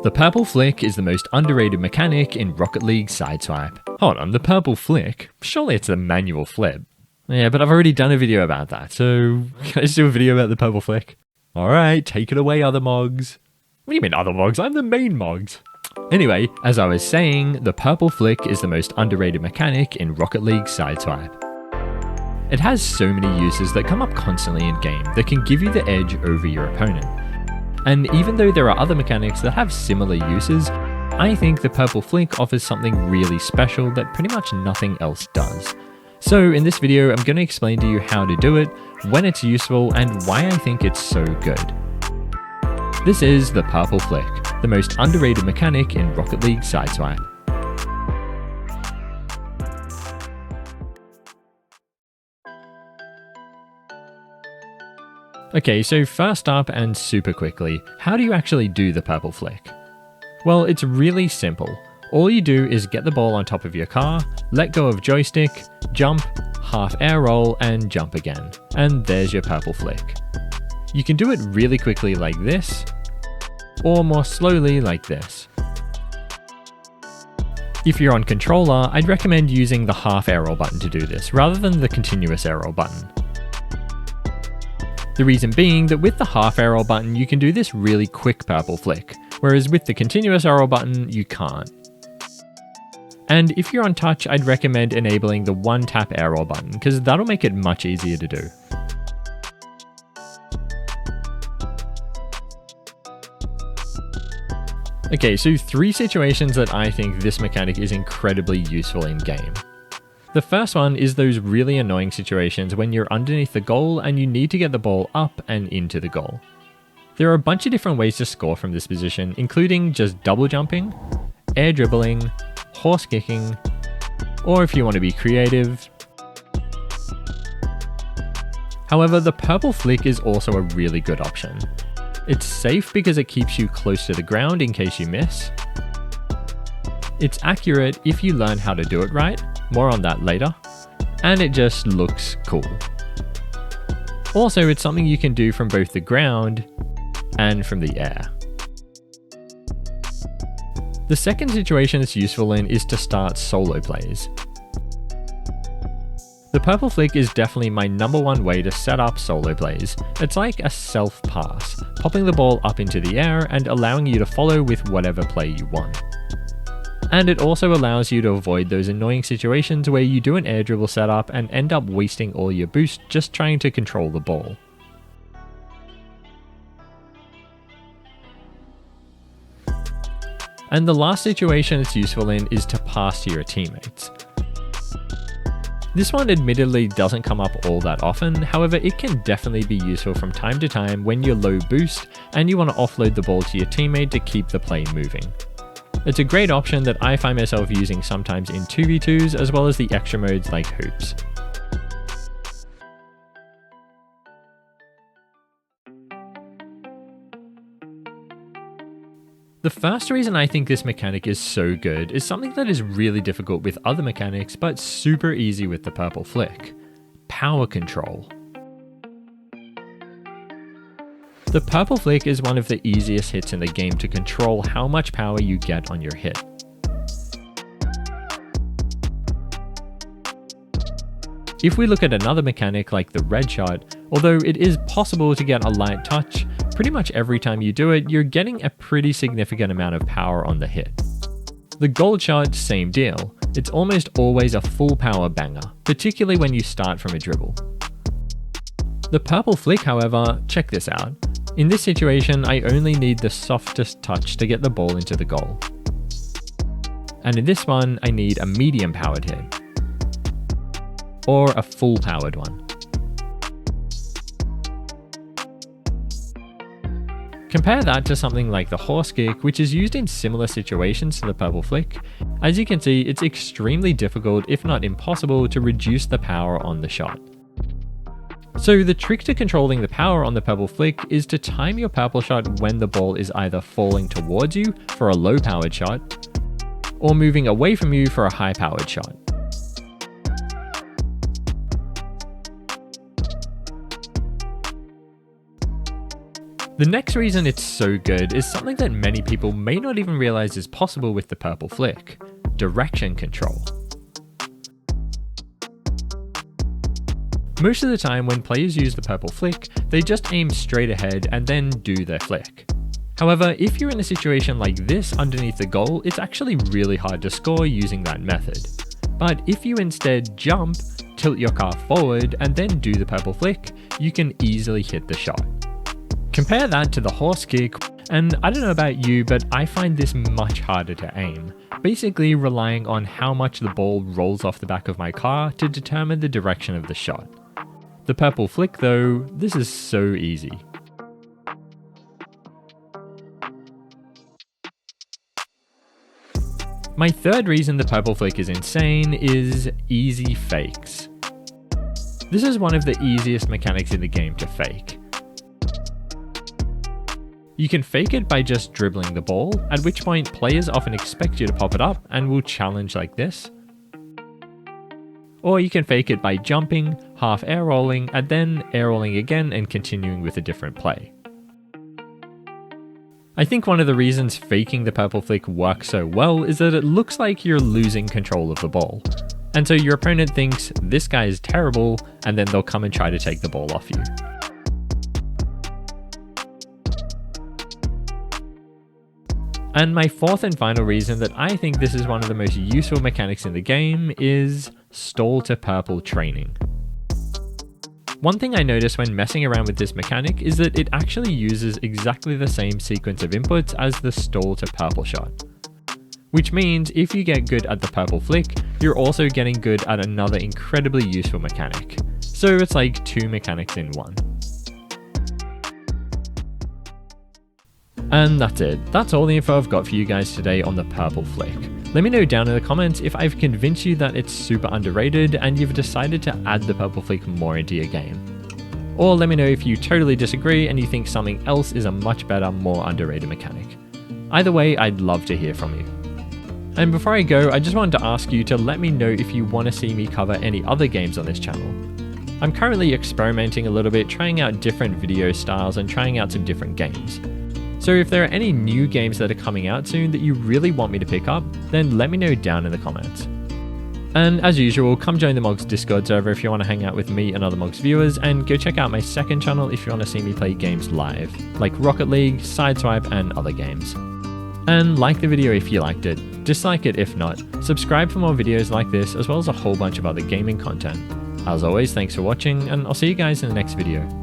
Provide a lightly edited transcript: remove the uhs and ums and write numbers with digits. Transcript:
The purple flick is the most underrated mechanic in Rocket League Sideswipe. Hold on, the purple flick? Surely it's a manual flip. Yeah, but I've already done a video about that, so can I just do a video about the purple flick? Alright, take it away, other Mogz. What do you mean other Mogz? I'm the main Mogz. Anyway, as I was saying, the purple flick is the most underrated mechanic in Rocket League Sideswipe. It has so many uses that come up constantly in game that can give you the edge over your opponent. And even though there are other mechanics that have similar uses, I think the purple flick offers something really special that pretty much nothing else does. So in this video, I'm going to explain to you how to do it, when it's useful, and why I think it's so good. This is the purple flick, the most underrated mechanic in Rocket League Sideswipe. Okay, so first up and super quickly, how do you actually do the purple flick? Well, it's really simple. All you do is get the ball on top of your car, let go of joystick, jump, half air roll, and jump again. And there's your purple flick. You can do it really quickly like this, or more slowly like this. If you're on controller, I'd recommend using the half air roll button to do this, rather than the continuous air roll button. The reason being that with the half air roll button, you can do this really quick purple flick, whereas with the continuous air roll button, you can't. And if you're on touch, I'd recommend enabling the one tap air roll button, because that'll make it much easier to do. Okay, so 3 situations that I think this mechanic is incredibly useful in game. The first one is those really annoying situations when you're underneath the goal and you need to get the ball up and into the goal. There are a bunch of different ways to score from this position, including just double jumping, air dribbling, horse kicking, or if you want to be creative. However, the purple flick is also a really good option. It's safe because it keeps you close to the ground in case you miss. It's accurate if you learn how to do it right, more on that later, and it just looks cool. Also, it's something you can do from both the ground and from the air. The second situation it's useful in is to start solo plays. The purple flick is definitely my #1 way to set up solo plays. It's like a self-pass, popping the ball up into the air and allowing you to follow with whatever play you want. And it also allows you to avoid those annoying situations where you do an air dribble setup and end up wasting all your boost just trying to control the ball. And the last situation it's useful in is to pass to your teammates. This one admittedly doesn't come up all that often, however it can definitely be useful from time to time when you're low boost and you want to offload the ball to your teammate to keep the play moving. It's a great option that I find myself using sometimes in 2v2s as well as the extra modes like hoops. The first reason I think this mechanic is so good is something that is really difficult with other mechanics but super easy with the purple flick: power control. The purple flick is one of the easiest hits in the game to control how much power you get on your hit. If we look at another mechanic like the red shot, although it is possible to get a light touch, pretty much every time you do it, you're getting a pretty significant amount of power on the hit. The gold shot, same deal. It's almost always a full power banger, particularly when you start from a dribble. The purple flick, however, check this out. In this situation, I only need the softest touch to get the ball into the goal. And in this one, I need a medium powered hit. Or a full powered one. Compare that to something like the horse kick, which is used in similar situations to the purple flick. As you can see, it's extremely difficult, if not impossible, to reduce the power on the shot. So the trick to controlling the power on the purple flick is to time your purple shot when the ball is either falling towards you for a low powered shot, or moving away from you for a high powered shot. The next reason it's so good is something that many people may not even realize is possible with the purple flick: direction control. Most of the time when players use the purple flick, they just aim straight ahead and then do their flick. However, if you're in a situation like this underneath the goal, it's actually really hard to score using that method. But if you instead jump, tilt your car forward, and then do the purple flick, you can easily hit the shot. Compare that to the horse kick, and I don't know about you, but I find this much harder to aim, basically relying on how much the ball rolls off the back of my car to determine the direction of the shot. The purple flick though, this is so easy. My third reason the purple flick is insane is easy fakes. This is one of the easiest mechanics in the game to fake. You can fake it by just dribbling the ball, at which point players often expect you to pop it up and will challenge like this. Or you can fake it by jumping, half air rolling, and then air rolling again and continuing with a different play. I think one of the reasons faking the purple flick works so well is that it looks like you're losing control of the ball. And so your opponent thinks, this guy is terrible, and then they'll come and try to take the ball off you. And my fourth and final reason that I think this is one of the most useful mechanics in the game is stall to purple training. One thing I noticed when messing around with this mechanic is that it actually uses exactly the same sequence of inputs as the stall to purple shot. Which means if you get good at the purple flick, you're also getting good at another incredibly useful mechanic. So it's like two mechanics in one. And that's it. That's all the info I've got for you guys today on the purple flick. Let me know down in the comments if I've convinced you that it's super underrated and you've decided to add the purple flick more into your game. Or let me know if you totally disagree and you think something else is a much better, more underrated mechanic. Either way, I'd love to hear from you. And before I go, I just wanted to ask you to let me know if you want to see me cover any other games on this channel. I'm currently experimenting a little bit, trying out different video styles and trying out some different games. So if there are any new games that are coming out soon that you really want me to pick up, then let me know down in the comments. And as usual, come join the Mogz Discord server if you want to hang out with me and other Mogz viewers, and go check out my second channel if you want to see me play games live, like Rocket League, Sideswipe, and other games. And like the video if you liked it, dislike it if not, subscribe for more videos like this as well as a whole bunch of other gaming content. As always, thanks for watching, and I'll see you guys in the next video.